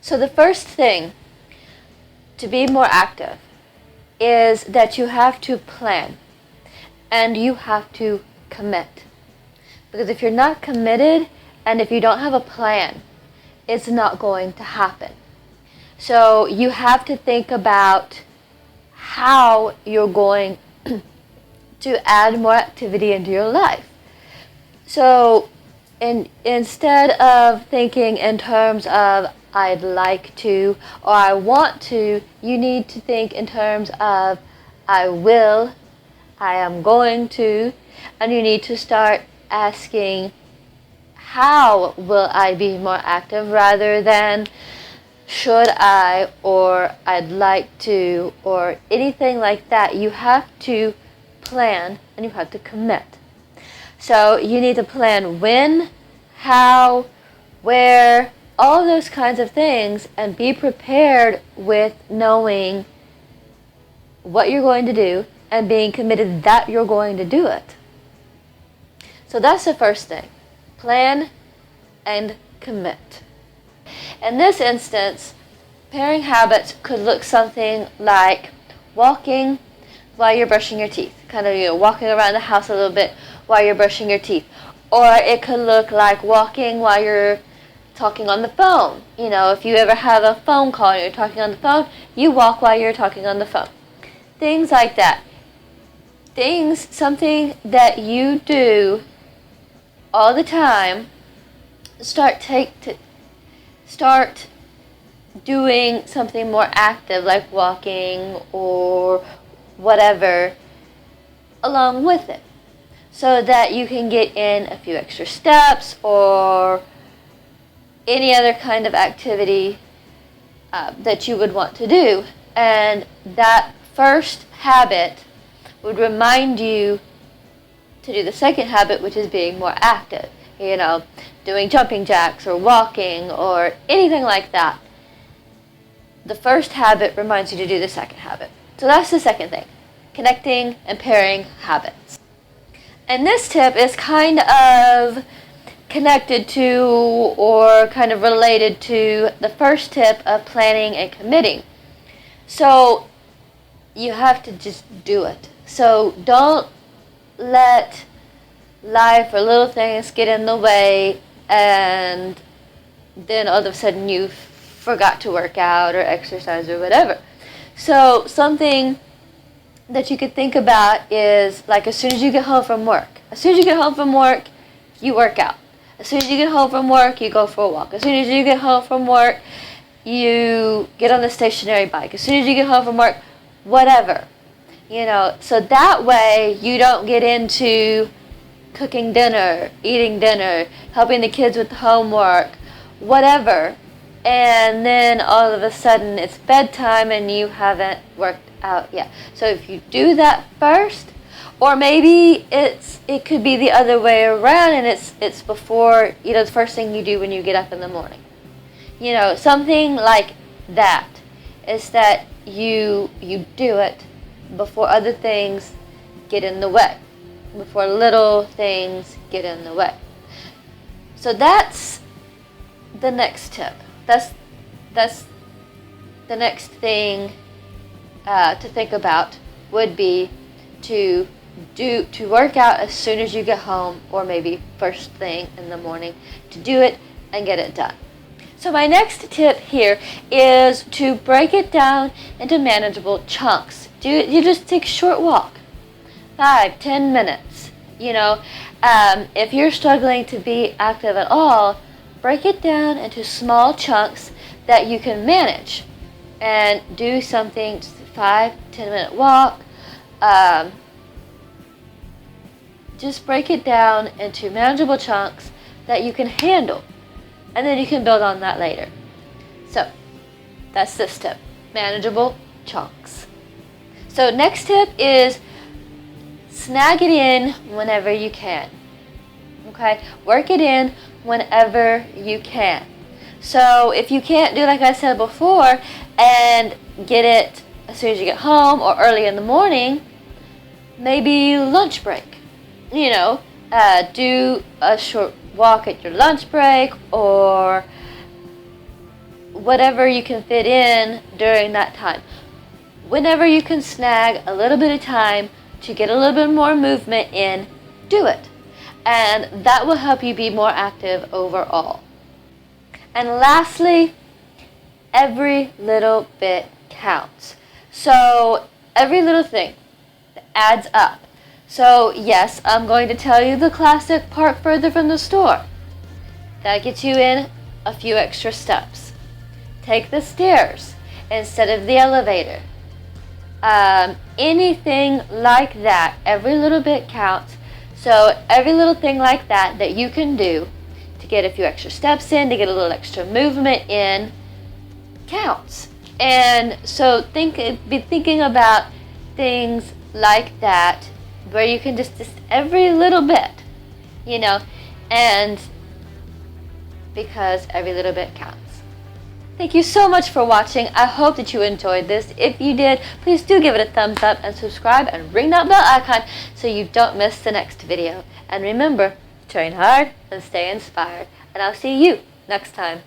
So the first thing to be more active is that you have to plan and you have to commit. Because if you're not committed and if you don't have a plan, it's not going to happen. So you have to think about how you're going to add more activity into your life. So instead of thinking in terms of I'd like to or I want to, you need to think in terms of I will, I am going to, and you need to start asking how will I be more active rather than should I or I'd like to or anything like that. You have to plan and you have to commit. So you need to plan when, how, where, all those kinds of things, and be prepared with knowing what you're going to do and being committed that you're going to do it. So that's the first thing. Plan and commit. In this instance, pairing habits could look something like walking while you're brushing your teeth. Kind of, walking around the house a little bit while you're brushing your teeth. Or it could look like walking while you're talking on the phone. If you ever have a phone call and you're talking on the phone, you walk while you're talking on the phone. Things like that. Something that you do all the time. Start doing something more active like walking or whatever along with it, so that you can get in a few extra steps or any other kind of activity that you would want to do. And that first habit would remind you to do the second habit, which is being more active. Doing jumping jacks or walking or anything like that. The first habit reminds you to do the second habit. So that's the second thing. Connecting and pairing habits. And this tip is kind of connected to or kind of related to the first tip of planning and committing. So you have to just do it. So don't let life or little things get in the way and then all of a sudden you forgot to work out or exercise or whatever. So something that you could think about is like as soon as you get home from work. As soon as you get home from work, you work out. As soon as you get home from work, you go for a walk. As soon as you get home from work, you get on the stationary bike. As soon as you get home from work, whatever. So that way you don't get into cooking dinner, eating dinner, helping the kids with homework, whatever. And then all of a sudden it's bedtime and you haven't worked out yet. So if you do that first, or maybe it could be the other way around and it's before, the first thing you do when you get up in the morning. Something like that is that you do it before other things get in the way, before little things get in the way. So that's the next tip. That's the next thing to think about would be to work out as soon as you get home, or maybe first thing in the morning, to do it and get it done. So my next tip here is to break it down into manageable chunks. You just take a short walk, 5-10 minutes. If you're struggling to be active at all, break it down into small chunks that you can manage and do something, just a 5-10 minute walk. Just break it down into manageable chunks that you can handle, and then you can build on that later. So that's this tip, manageable chunks. So next tip is snag it in whenever you can. Okay, work it in whenever you can. So if you can't do like I said before and get it as soon as you get home or early in the morning, maybe lunch break. Do a short walk at your lunch break, or whatever you can fit in during that time. Whenever you can snag a little bit of time to get a little bit more movement in, do it. And that will help you be more active overall. And lastly, every little bit counts. So every little thing adds up. So yes, I'm going to tell you the classic park further from the store. That gets you in a few extra steps. Take the stairs instead of the elevator. Anything like that, every little bit counts. So every little thing like that that you can do to get a few extra steps in, to get a little extra movement in, counts. And so be thinking about things like that where you can just every little bit, and because every little bit counts. Thank you so much for watching. I hope that you enjoyed this. If you did, please do give it a thumbs up and subscribe and ring that bell icon so you don't miss the next video. And remember, train hard and stay inspired. And I'll see you next time.